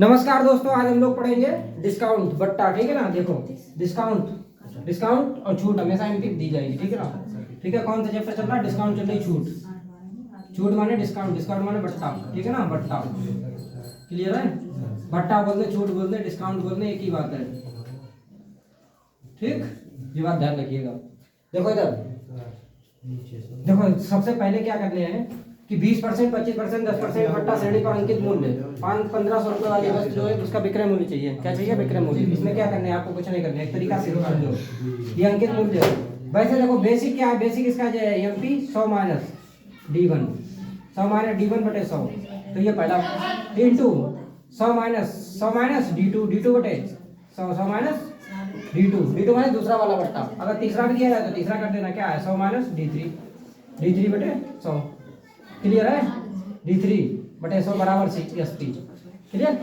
नमस्कार दोस्तों, आज हम लोग पढ़ेंगे डिस्काउंट बट्टा। ठीक है ना। देखो, डिस्काउंट डिस्काउंट और छूट हमेशा इनकी दी जाएगी। ठीक है ना। ठीक है, कौन सा चैप्टर चल रहा है? डिस्काउंट चल रही, छूट। छूट माने डिस्काउंट, डिस्काउंट माने बट्टा। ठीक है ना, बट्टा। क्लियर है? बट्टा बोलते, छूट बोलते, डिस्काउंट बोलते, एक ही बात है। ठीक, ये बात ध्यान रखिएगा। देखो इधर, देखो सबसे पहले क्या करने हैं कि 20%, 25%, 10% बट्टा श्रेणी पर अंकित मूल्य 1500 रुपए वाली वस्तु जो है उसका विक्रय मूल्य चाहिए। क्या चाहिए? विक्रय मूल्य। इसमें क्या करना है आपको? कुछ नहीं करना है, एक तरीका से समझो। ये अंकित मूल्य है। वैसे देखो बेसिक क्या है? बेसिक इसका जो है MP 100 minus D1, 100 minus D1 बटे 100। तो ये पहला इंटू 100 माइनस D2 बटे 100 माइनस D2 माइनस दूसरा वाला बट्टा। अगर तीसरा भी दिया जाए तो तीसरा कर देना। क्या है? 100 माइनस D3 बटे 100। क्लियर है? D3 बटे 100 बराबर SP। क्लियर?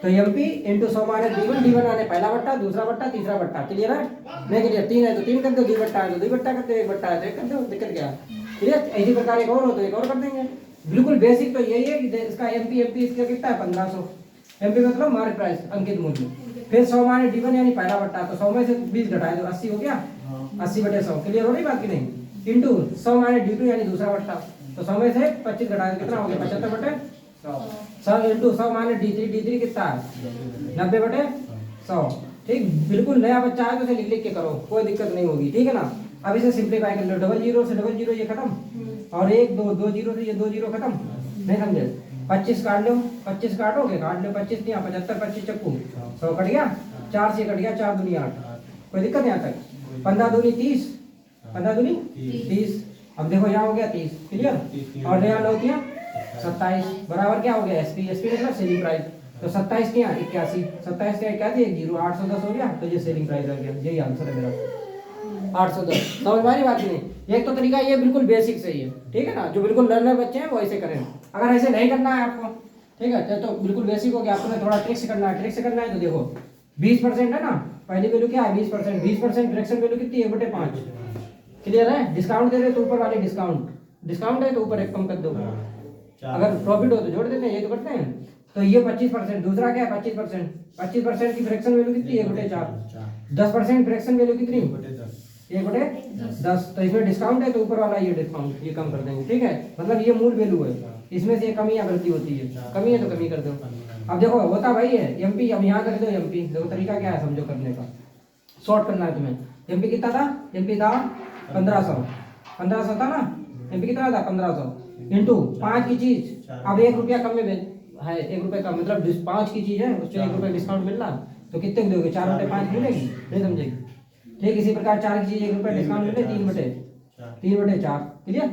तो MP इंटू 100 माइनस D1 आने पहला बट्टा, दूसरा बट्टा, तीसरा बट्टा। क्लियर है? नहीं क्लियर? 3 है तो 3 कर दो, 2 बट्टा है तो 2 बट्टा कर दो, 1 बट्टा है तो 1 कर दो। दिक्कत क्या है? क्लियर? इसी प्रकार एक और हो तो एक और कर देंगे। बिल्कुल बेसिक तो यही है कि इसका MP इसका कितना है? 1500। MP मतलब मार्क प्राइस, अंकित मूल्य। फिर 100 माइनस D1 यानी पहला बट्टा, तो 100 में से 20 घटाए तो 80 हो गया। 80 बटे 100। क्लियर हो रही बात की नहीं? इंटू 100 माइनस D2 यानी दूसरा बट्टा, तो 100 में से 25 घटाए कितना हो गया? 75 बटे 100 इंटू 100 माइनस D3 कितना है? 90 बटे 100। ठीक, बिल्कुल नया बच्चा है तो इसे लिख लिख के करो, कोई दिक्कत नहीं होगी। ठीक है ना। अब इसे सिंप्लीफाई कर लो। डबल जीरो से डबल जीरो ये खत्म, और एक दो जीरो से ये 2 जीरो खत्म। नहीं समझे? 25 काट लो, 25 काटोगे, काट लो 25 यहाँ 75, 25 चक्कू 100 कट गया, 4 से कट गया, 4 दूनी 8। कोई दिक्कत यहाँ तक? 15 दूनी 30, 15 दूनी 30। अब देखो यहाँ हो गया 30। क्लियर? और यहाँ 9 किया 27 बराबर क्या हो गया? SP मतलब सेलिंग प्राइस। तो 27 किया 81, 27 क्या 81, 0 810 हो गया। तो ये सेलिंग प्राइस आ गया। यही आंसर है मेरा, 810। समझ में आ रही बात नहीं? एक तो तरीका ये बिल्कुल बेसिक सही है। ठीक है ना। जो बिल्कुल लर्नर बच्चे हैं वो ऐसे करें। अगर ऐसे नहीं करना है आपको, ठीक है, तो बिल्कुल बेसिक हो गया। आपको थोड़ा ट्रिक से करना है। ट्रिक से करना है तो देखो 20% है ना, पहली वैल्यू क्या है? 20%। 20% फ्रैक्शन वैल्यू कितनी है? 1/5। क्लियर है? डिस्काउंट दे रहे तो ऊपर वाले डिस्काउंट है तो ऊपर एक कम कर दो। अगर प्रॉफिट हो तो जोड़ देते हैं, ये तो करते हैं। तो ये 25%। दूसरा क्या है? 25%। 25% की फ्रैक्शन वैल्यू कितनी है? 1/4। 10% फ्रैक्शन वैल्यू कितनी? 1/10। तो इसमें डिस्काउंट है तो ऊपर वाला ये डिस्काउंट ये कम कर देंगे। ठीक है, मतलब ये मूल वैल्यू है, इसमें से कमी या गलती होती है। कमी है तो कमी कर दो। अब देखो होता भाई है MP, अब यहाँ कर दो MP। देखो तरीका क्या है समझो करने का, शॉर्ट करना है तुम्हें। MP कितना था? MP था 1500 था ना। MP कितना था? 1500 इंटू 5 की चीज। अब 1 रुपया कम में है, 1 रुपये कम मतलब 5 की चीज है, उसमें 1 रुपये डिस्काउंट मिल रहा, तो कितने दोगे? 4/5 मिलेगी। नहीं समझेगी? ठीक, इसी प्रकार 4 की चीज 1 रुपये डिस्काउंट मिले, 3/4। क्लियर?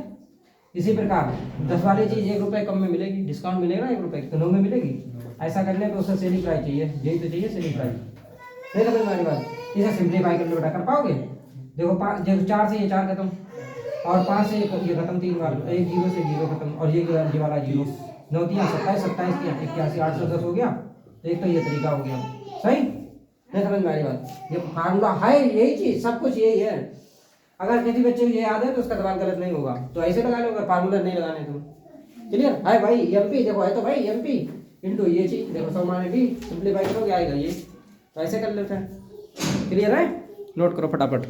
इसी प्रकार 10 वाली चीज 1 रुपये कम में मिलेगी, डिस्काउंट मिलेगा ना 1 रुपये, तो 9 में मिलेगी। ऐसा करने पर उससे सेलिंग प्राइस चाहिए। यही तो चाहिए, सेलिंग प्राइस। नहीं समझ में आ रही बात? इसे सिंप्लीफाई कर लो बेटा, कर पाओगे? देखो 4 से ये 4 खत्म, और 5 से ये खत्म, 3 बार, एक 0 से 0 खत्म, और ये वाला 0। 9 दिया 27, 27 दिया 81, 810 हो गया। तो एक तो ये तरीका हो गया। सही? नहीं समझ में आ रही बात? ये फार्मूला है, यही चीज, सब कुछ यही है। अगर किसी बच्चे को ये याद है तो उसका दिमाग गलत नहीं होगा, तो ऐसे लगा लो। अगर फार्मूला नहीं लगाने तो क्लियर है भाई? MP देखो है तो भाई MP इंटू ये चीज देखो 100 माइनस D, सिंप्लीफाई करोगे आएगा ये। तो ऐसे कर लेते हैं। क्लियर है? नोट करो फटाफट।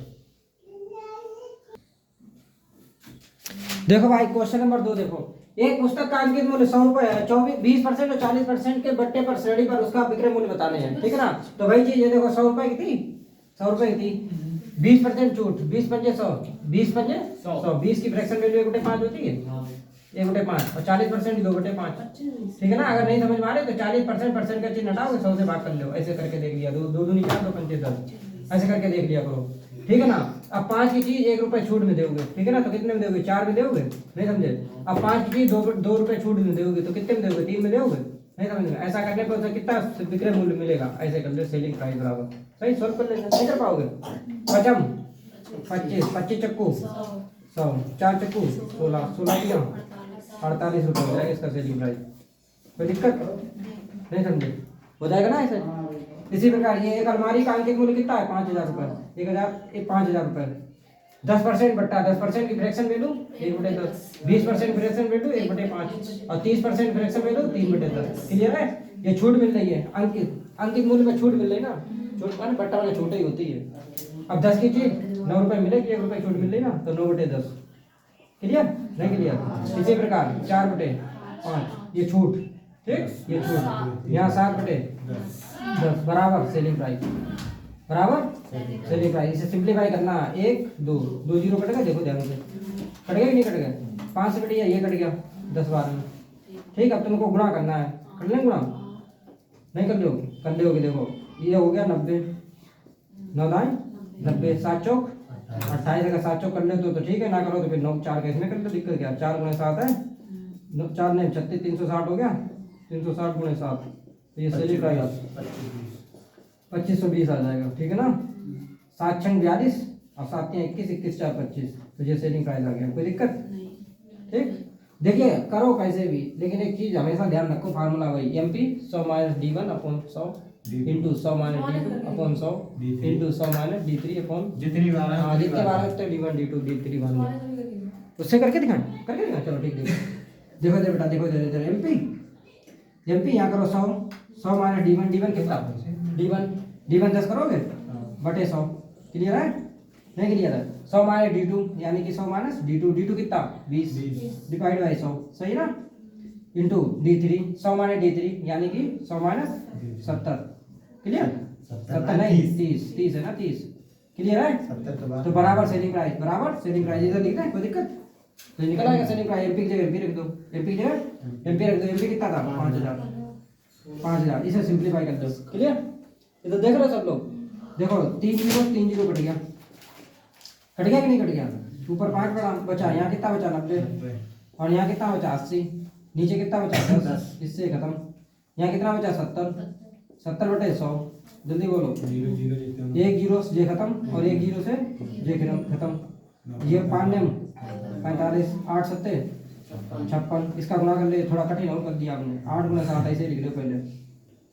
देखो भाई क्वेश्चन नंबर 2 देखो, एक पुस्तक का अंकित मूल्य 100 रुपए है। 20% और 40% के बट्टे पर श्रेणी पर उसका विक्रय मूल्य बताने हैं। ठीक है ना। तो भाई चीज ये देखो 100 रुपए की थी, 100 रुपए की थी। 20% छूट, 20 पंजे 100, 20 पंजे 100, 20 की फ्रैक्शन वैल्यू 1/5 होती है, 1/5, और 40% 2/5। ठीक है ना। अगर नहीं समझ में आ रहे तो 40% का चिन्ह हटाओगे, 100 से भाग कर लो। ऐसे करके देख लिया, 2 दूनी 4, 2 पंजे 10, ऐसे करके देख लिया करो। ठीक है ना। अब 5 की चीज 1 रुपए छूट में दोगे। ठीक है ना। तो कितने में दोगे? 4 में दोगे। नहीं समझे? अब 5 की चीज 2 रुपए छूट में दोगे तो कितने में दोगे? 3 में दोगे। नहीं समझ में? ऐसा करने पर उसे कितना विक्रय मूल्य मिलेगा? ऐसे कर लो, सेलिंग प्राइस बराबर। सही सॉल्व कर लेना, नहीं कर पाओगे? 25 चक्कू 100, 4 चक्कू 16 किया 48 रुपये हो जाएगा इसका सेलिंग प्राइस। कोई दिक्कत? नहीं समझे? हो जाएगा ना ऐसे? इसी प्रकार ये एक अलमारी का अंकित मूल्य कितना है? 5000 रुपये। 5000 रुपये। 10% बट्टा 10% की फ्रैक्शन वैल्यू 1/10, 20% फ्रैक्शन वैल्यू 1/5, और 30% फ्रैक्शन वैल्यू 3/10। क्लियर है? ये छूट मिल रही है अंकित मूल्य में छूट मिल रही ना, छूट माने बट्टा वाले छूट ही होती है। अब 10 की चीज 9 रुपए मिलेगी, 1 रुपए छूट मिल रही ना, तो 9/10। क्लियर नहीं क्लियर? इसी प्रकार 4/5 ये छूट, ठीक ये छूट, यहाँ 7/10 बराबर सेलिंग प्राइस, बराबर सेलिंग प्राइस। इसे सिंप्लीफाई करना, 1 2 2 जीरो कटेगा, देखो ध्यान से कट गया कि नहीं कट गया? 5 से कटिया, ये कट गया 10/12 में, ठीक। अब तुमको गुणा करना है, कर लें गुणा? नहीं कर लो, कर लोगे, देखो ये हो गया 90, 9 दाएं 90, 7 चौक 28, अगर 7 चौक कर ले तो ठीक है, ना करो तो फिर 9 4 कैसे में कर लो, दिक्कत क्या? 4 गुणे 7 है, 4 नहीं 36, 360 हो गया, 360 गुणे 7, तो ये सेलिंग प्राइस 2520 आ जाएगा, ठीक है ना। 7 छंग 42 और 7 21, 21 4 25, तो ये सेलिंग प्राइस आ गया, कोई दिक्कत? ठीक, देखिए करो कैसे भी, लेकिन एक चीज हमेशा ध्यान रखो, फार्मूला वही MP 100 minus D1 upon 100 into 100 minus D2 upon 100 into 100 minus D3 upon जितनी बार है जितने बार है तो D1 D2 D3 वन में, उससे करके दिखाएं, चलो ठीक देखो देखो बेटा, देखो MP यहाँ करो 100 माइनस D1 कितना? D1 10 करोगे बटे 100, क्लियर है नहीं क्लियर है? 100 माइनस D2 यानी कि 100 माइनस D2 कितना? 20 डिवाइड बाई 100, सही ना, इंटू D3 100 माइनस D3 यानी कि 100 माइनस 70, क्लियर? 70 नहीं 30 है ना, 30, क्लियर है? तो बराबर सेलिंग प्राइस इधर लिखना है, कोई दिक्कत? तो निकल आएगा सेलिंग प्राइस, MP की जगह MP रख दो, MP कितना था? 5000, इसे सिंप्लीफाई कर दो, क्लियर? इधर देख रहे हो सब लोग, देखो 3 जीरो कट गया कि नहीं कट गया? ऊपर 5 बचा, यहाँ कितना बचा? 90, और यहाँ कितना बचा? 80, नीचे कितना बचा? 10, इससे खत्म। यहाँ कितना बचा? 70/100, जल्दी बोलो। 1 जीरो से जे खत्म और 1 जीरो से जे खत्म, ये 5 45, 8 सत्ते 56, इसका गुणा कर ले, थोड़ा कठिन और कर दिया आपने, 8 गुना 7 ऐसे लिख लो पहले,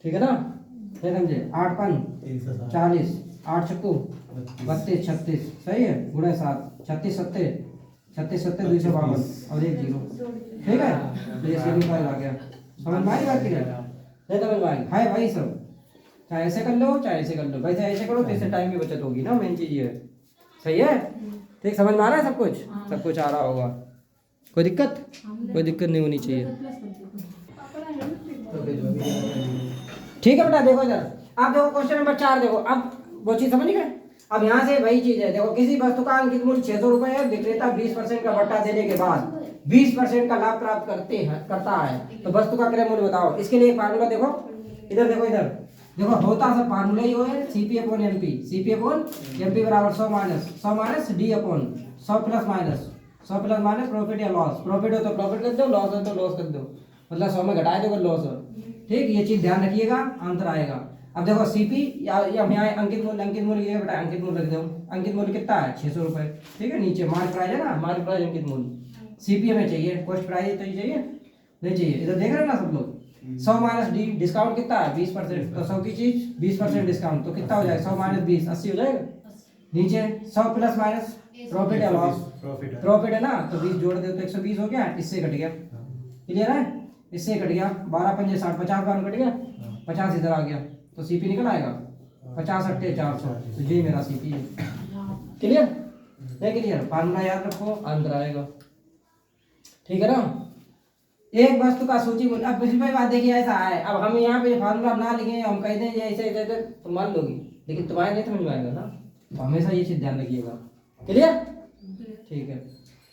ठीक है ना, नहीं समझे? 8 5 40, 8 छक्कू 32 36, सही है, गुणा 7, 36 सत्ते 252 और 1 जीरो, ठीक है? तो ये सेलिंग प्राइस आ गया, समझ में आई बात की नहीं समझ में आई? हाय भाई सब, चाहे ऐसे कर लो चाहे ऐसे कर लो, वैसे ऐसे करो तो इससे टाइम की बचत होगी ना, मेन चीज ये है, सही है? ठीक, समझ में आ रहा है सब कुछ आ रहा होगा, कोई दिक्कत नहीं होनी चाहिए, ठीक है बेटा? देखो इधर, आप देखो क्वेश्चन नंबर 4 देखो, अब वो चीज समझ गए? अब यहाँ से वही चीज है, देखो किसी वस्तु का अंकित मूल्य 600 रुपए है, विक्रेता 20% का बट्टा देने के बाद 20% का लाभ प्राप्त करता है, तो वस्तु का क्रय मूल्य बताओ। इसके लिए फार्मूला देखो, इधर देखो होता सब फार्मूला ही है, CP अपॉन MP बराबर 100 minus D upon 100 plus minus profit या लॉस, प्रॉफिट हो तो प्रॉफिट कर दो, लॉस हो तो लॉस कर दो, मतलब 100 में घटाए दो लॉस हो, ठीक, ये चीज ध्यान रखिएगा, आंसर आएगा। अब देखो CP या यहाँ अंकित मूल्य ये बेटा, अंकित मूल्य रख दो, अंकित मूल्य कितना है? 600 रुपए, ठीक है? नीचे मार्क प्राइस है ना, मार्क प्राइस अंकित मूल्य, CP हमें चाहिए, कॉस्ट प्राइस तो चाहिए नहीं चाहिए? इधर देख रहे हैं ना सब लोग, 100 माइनस D, डिस्काउंट कितना है? 20%, तो 100 की चीज 20% डिस्काउंट, तो कितना हो जाएगा? 100 माइनस 20 80 हो जाएगा। नीचे 100 प्लस माइनस प्रॉफिट या लॉस, प्रॉफिट है ना, तो 20 जोड़ दे तो 120 हो गया, इससे कट गया, क्लियर है? इससे कट गया, 12 पंजे 60, 50 बार कट गया, 50 इधर आ गया, तो CP निकल आएगा 50 8 400, तो ये मेरा CP है, क्लियर नहीं क्लियर? फार्मूला याद रखो, आंसर आएगा, ठीक है ना? एक वस्तु का सूची मूल्य, अब पिछली बात देखिए ऐसा है, अब हम यहाँ पे फार्मूला ना लिखे, हम कह दें ऐसे तो मान लोगी, लेकिन तुम्हारे नहीं समझ में आएगा ना, तो हमेशा ये चीज ध्यान रखिएगा, क्लियर? ठीक है,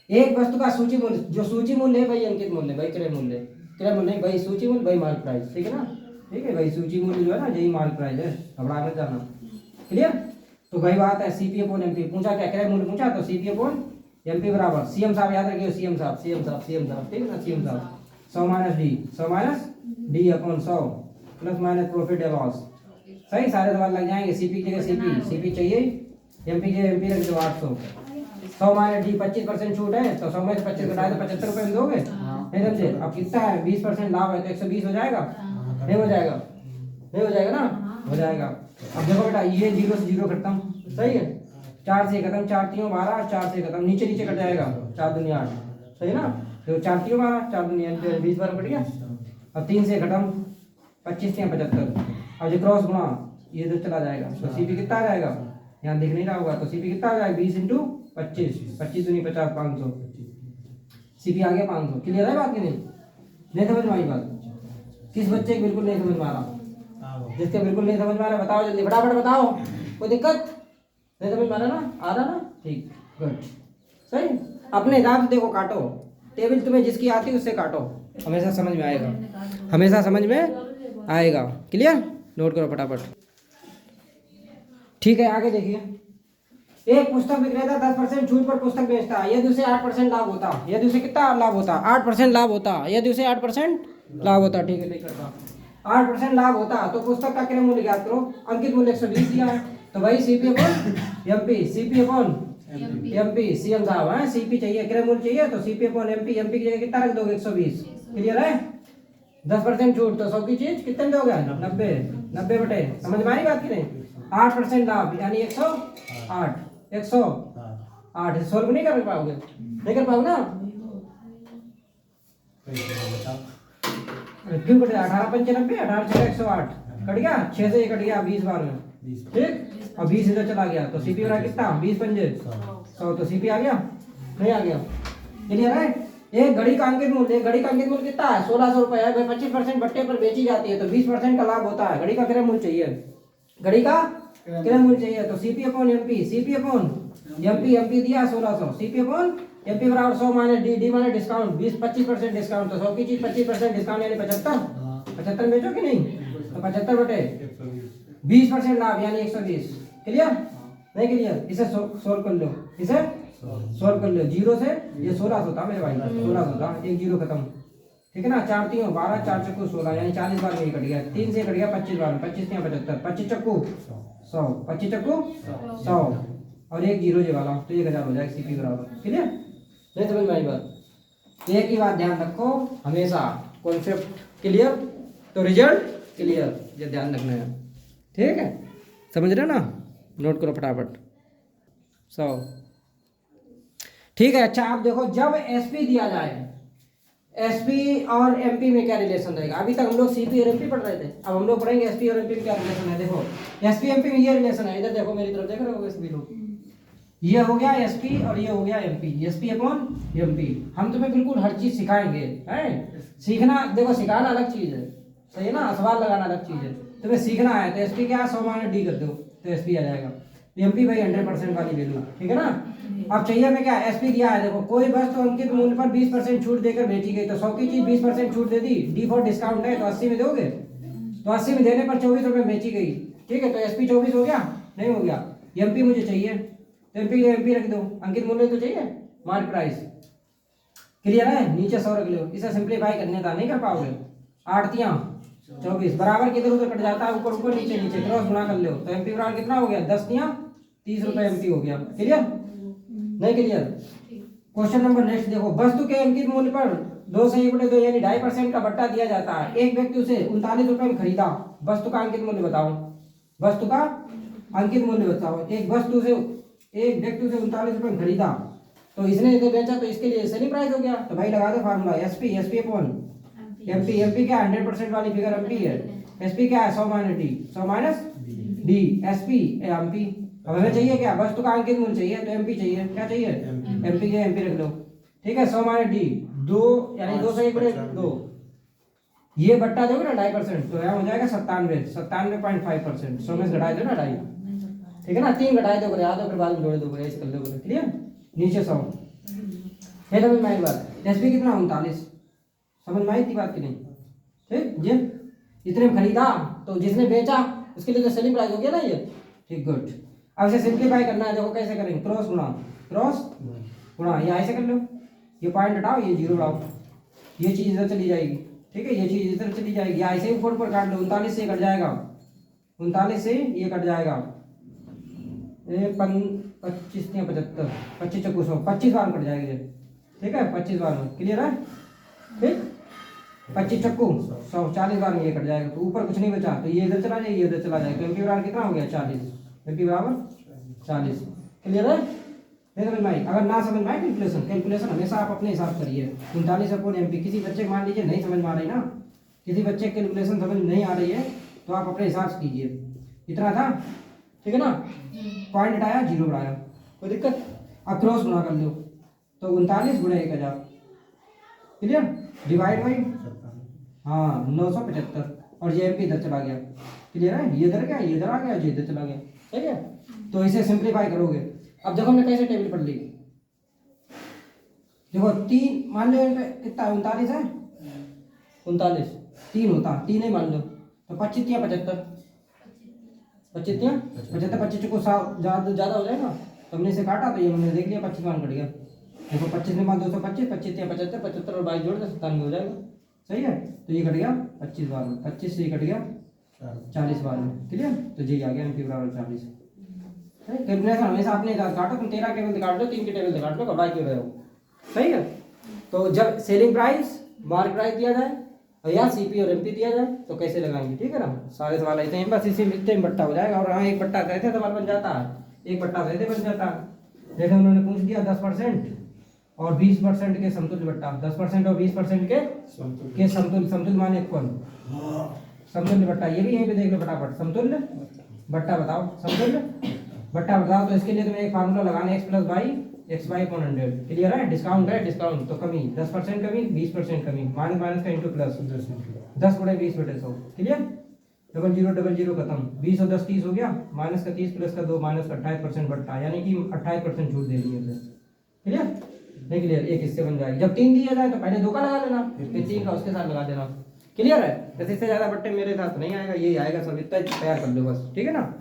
एक वस्तु का सूची मूल्य, जो सूची मूल्य है वही अंकित मूल्य, वही क्रय मूल्य नहीं, वही सूची मूल्य वही मार्क प्राइस, ठीक है ना? ठीक है, वही सूची मूल्य जो है ना यही मार्क प्राइस है, घबरा मत जाना, क्लियर? तो वही बात है, CP अपॉन MP पूछा, क्या क्रय मूल्य पूछा, तो CP अपॉन MP बराबर CM साहब याद रखिए, CM साहब, ठीक है ना, CM साहब 100 minus D upon 100 plus minus profit या लॉस, सही, सारे सवाल लग जाएंगे। CP की जगह CP चाहिए, MP की जगह MP रख दो 800, 100 माइनस D 25% छूट है, तो 100 में से 25 घटाए तो 75 रुपए में दोगे, नहीं समझे? अब कितना है? 20% लाभ है, तो 120 हो जाएगा, नहीं हो जाएगा ना, हो जाएगा। अब देखो बेटा, ये 0 से 0 खत्म, सही है, 4 से खत्म, 4 3 12, 4 से खत्म, नीचे कट जाएगा, 4 दूनी 8, सही ना, तो 4 3 12, 4 दूनी 20 बार कट गया, अब 3 से खत्म, 25 या 75। अब जो क्रॉस गुणा ये इधर चला जाएगा तो सीपी कितना आ जाएगा, यहाँ दिख नहीं रहा होगा, तो सीपी कितना आ जाएगा 20 इंटू 25, 25 दूनी 50, 500 सीपी आ गया 500। क्लियर है बात की नहीं समझ में आई बात? किस बच्चे को बिल्कुल नहीं समझ में आ रहा? जिसके बिल्कुल नहीं समझ में आ रहा बताओ जल्दी, फटाफट बताओ, कोई दिक्कत नहीं समझ में आ रहा ना? आ रहा ना? ठीक, गुड, सही। अपने हिसाब से देखो, काटो टेबल, तुम्हें जिसकी आती है उससे काटो, हमेशा समझ में आएगा, हमेशा समझ में आएगा। क्लियर? नोट करो फटाफट। ठीक है, आगे देखिए। एक पुस्तक विक्रेता 10% छूट पर पुस्तक बेचता है, यदि उसे 8% लाभ होता, यदि उसे कितना लाभ होता? 8% लाभ होता, यदि उसे 8% लाभ होता। ठीक है, नहीं करता, 8% लाभ होता तो पुस्तक का क्रय मूल्य ज्ञात करो। अंकित मूल्य 120 दिया है, तो भाई CP upon MP, CP upon MP, CM साहब है, सीपी चाहिए, क्रय मूल्य चाहिए, तो सीपी अपॉन एमपी, एमपी की जगह कितना रख दोगे? 120। क्लियर है? 10% छूट तो 100 की चीज कितने में दोगे? 90, 90 बटे, समझ में आई बात की नहीं? 8% लाभ यानी 108, 108 सोल्व नहीं कर पाओगे, नहीं कर पाओगे ना? क्यों कट गया? 18 95, 18 से 108 कट गया, 6 से ये कट गया 20 बार में, ठीक। और 20 इधर चला गया तो सीपी रहा कितना? 20 पंजे 100, तो सीपी आ गया, नहीं आ गया? क्लियर है? एक घड़ी का अंकित मूल्य, घड़ी का अंकित मूल्य कितना है? 1600 रुपए है। 25% बट्टे पर बेची जाती है तो 20% का लाभ होता है। घड़ी का क्रय मूल्य चाहिए, घड़ी का क्रय मूल्य चाहिए, तो CP upon MP, CP upon MP, MP दिया 1600, सीपी अपॉन एमपी बराबर 100 minus D, D minus discount 25% discount, तो 100 की चीज 25% डिस्काउंट यानी 75, 75 बेचो कि नहीं? तो 75 बटे 20% लाभ यानी 120। क्लियर? नहीं क्लियर? इसे सोल्व कर लो, इसे सोल्व कर लो। 0 से ये 1600 था मेरे भाई, 1600 था, एक 0 खत्म, ठीक है ना? 4 3 12, 4 चक्कू 16 यानी 40 बार में ये कट गया, 3 से कट गया 25 बार में, 25 3 75, 25 चक्कू 100, 25 चक्कू 100 और एक 0 ये वाला, तो 1000 हो जाएगा सीपी बराबर। क्लियर? नहीं समझ में आई बात? एक ही बात ध्यान रखो हमेशा, कॉन्सेप्ट क्लियर तो रिजल्ट क्लियर, ये ध्यान रखना है, ठीक है? समझ रहे हो ना? नोट करो फटाफट। 100, ठीक है। अच्छा आप देखो, जब एसपी दिया जाए, एसपी और एमपी में क्या रिलेशन रहेगा? अभी तक हम लोग सीपी और एमपी पढ़ रहे थे, अब हम लोग पढ़ेंगे एसपी और एमपी में क्या रिलेशन है। देखो एसपी एमपी में ये रिलेशन है, इधर देखो मेरी तरफ देख रहे हो सभी लोग, ये हो गया एसपी और ये हो गया एमपी, एसपी अपॉन एमपी। हम तुम्हें बिल्कुल हर चीज सिखाएंगे, हैं? सीखना, देखो सिखाना अलग चीज है, सही है ना? सवाल लगाना अलग चीज है। तुम्हें सीखना है तो एसपी क्या 100 माइनस डी कर दो तो एसपी आ जाएगा। एमपी भाई 100% वाली वैल्यू, ठीक है ना? अब चाहिए हमें क्या? एसपी दिया है, देखो कोई वस्तु अंकित मूल्य पर 20% छूट देकर बेची गई, तो 100 की चीज 20% छूट दे दी, डी फॉर डिस्काउंट है तो 80 में दोगे, तो 80 में देने पर 24 रुपए बेची गई, ठीक है? तो एसपी 24 हो गया, नहीं हो गया? एमपी मुझे चाहिए तो एमपी के एमपी रख दो, अंकित मूल्य तो चाहिए, मार्क प्राइस। क्लियर है? नीचे 100 रख लो, इसे सिंप्लीफाई करने का नहीं कर पाओगे। 8 तियां 24 बराबर किधर उधर कट जाता है, ऊपर ऊपर नीचे नीचे क्रॉस गुणा कर लो, तो एमपी बराबर कितना हो गया? 10 तियां 30 रुपए एमपी हो गया। क्लियर? नहीं क्लियर? क्वेश्चन नंबर नेक्स्ट देखो, वस्तु के अंकित मूल्य पर 2 से 1/2 यानी 2.5% का बट्टा दिया जाता है। एक व्यक्ति उसे 39 रुपए में खरीदा, वस्तु का अंकित मूल्य बताओ, वस्तु का अंकित मूल्य बताओ। एक व्यक्ति उसे 39 रुपए में खरीदा, तो इसने इसे बेचा तो इसके लिए सेलिंग प्राइस हो गया, तो भाई लगा दो formula SP, SP upon MP, MP क्या 100% वाली फिगर एमपी है, एसपी क्या है 100 minus D, 100 minus D, SP MP. अब हमें चाहिए क्या? वस्तु का अंकित मूल्य चाहिए, तो एमपी चाहिए, क्या चाहिए? एमपी के एमपी रख लो, ठीक है? 100 माइनस डी 2 यानी 2 से 1/2, ये बट्टा दोगे ना 2.5%, तो यहाँ हो जाएगा 97.5%, 100 में घटाए दो ना 2.5, ठीक है ना? 3 घटाए दो, याद हो फिर बाद में जोड़ दो, ऐसे कर दो। क्लियर? नीचे 100 है, समझ में आई बात? एसपी कितना 39, समझ में आई थी बात की नहीं? ठीक, ये इतने में खरीदा तो जिसने बेचा उसके लिए तो सेलिंग प्राइस हो गया ना ये, ठीक, गुड। अब इसे सिंप्लीफाई करना है, देखो कैसे करेंगे, क्रॉस गुणा, क्रॉस गुणा, ये ऐसे कर लो, ये पॉइंट हटाओ, ये 0 लाओ, ये चीज इधर चली जाएगी, ठीक है? ये चीज इधर चली जाएगी, ऐसे ही ऊपर ऊपर काट लो, 39 से कट जाएगा, 39 से ये कट जाएगा, 25 या 75, 25 चक्कू 100, 25 बार कट जाएगा ये, ठीक है? 25 बार में। क्लियर है? ठीक, 25 चक्कू 100, 40 बार में ये कट जाएगा, तो ऊपर कुछ नहीं बचा, तो ये इधर चला जाएगा, ये इधर चला जाएगा, तो एमपी बराबर कितना हो गया? 40, एमपी बराबर 40। क्लियर है? नहीं समझ में आई? अगर ना समझ में आए कैलकुलेशन हमेशा आप अपने हिसाब से करिए। 39 अपॉन एमपी, किसी बच्चे को मान लीजिए नहीं समझ में आ रही ना, किसी बच्चे की कैलकुलेशन समझ नहीं आ रही है तो आप अपने हिसाब से कीजिए। इतना था, ठीक है ना। पॉइंट हटाया, जीरो बढ़ाया, कोई दिक्कत। अब क्रॉस गुणा कर लो तो 39 गुणा 1000, क्लियर। डिवाइड बाई, हाँ 975, और ये एमपी इधर चला गया, क्लियर है। ये इधर गया, ये इधर आ गया, ये इधर चला गया, सही है। तो इसे सिंप्लीफाई करोगे। अब देखो हमने कैसे टेबल पढ़ ली, देखो 3 मान लो कितना 39 है, 39 3 होता, 3 ही मान लो तो 25 या 75, 25 या 75, 25 को ज़्यादा हो जाएगा तो हमने इसे काटा तो ये हमने देख लिया 25 मान कट गया। देखो 25 में मान 225, 25 या 75, 75 और 22 जोड़ दो 97 हो जाएगा, सही है। तो ये कट गया 25 बार में, 25 से ये कट गया 40 बार में, क्लियर। तो जी आ गया एमपी बराबर 40। कैलकुलेशन हमेशा अपने काटो, तुम 13 टेबल काट लो, 3 की टेबल काट लो, घबरा क्यों रहे हो, सही है। तो जब सेलिंग प्राइस, मार्क प्राइस दिया जाए या सीपी और एमपी दिया जाए तो कैसे लगाएंगे, ठीक है ना। सारे सवाल ऐसे हैं, बस इसी में बट्टा हो जाएगा। और हाँ एक बट्टा कहते सवाल बन जाता है, एक बट्टा कहते बन जाता है। जैसे उन्होंने पूछ दिया 10% और 20% के समतुल्य बट्टा, 10% और 20% के समतुल्य, समतुल्य माने इक्वल, समतुल्य बट्टा। ये भी यहीं पे देख लो फटाफट, समतुल्य बट्टा बताओ, समतुल्य बट्टा बताओ। तो इसके लिए तुम्हें एक फार्मूला लगाना है, x plus y x by upon 100, clear है। डिस्काउंट है, डिस्काउंट तो कमी 10% कमी, 20% कमी, माइनस माइनस का इंटू प्लस, 10 गुणे 20/100, क्लियर। 0000 खत्म, 20 और 10 30 हो गया, माइनस का 30 प्लस का 2 माइनस का 28% बट्टा, यानी कि 28% छूट दे रही है उसे, क्लियर। नहीं क्लियर, एक हिस्से बन जाएगी। जब 3 दिया जाए तो पहले 2 का लगा लेना, फिर 3 का उसके साथ लगा देना, क्लियर है। जैसे इससे ज्यादा बट्टे मेरे साथ नहीं आएगा, यही आएगा सब, इतना तैयार कर लो बस, ठीक है ना।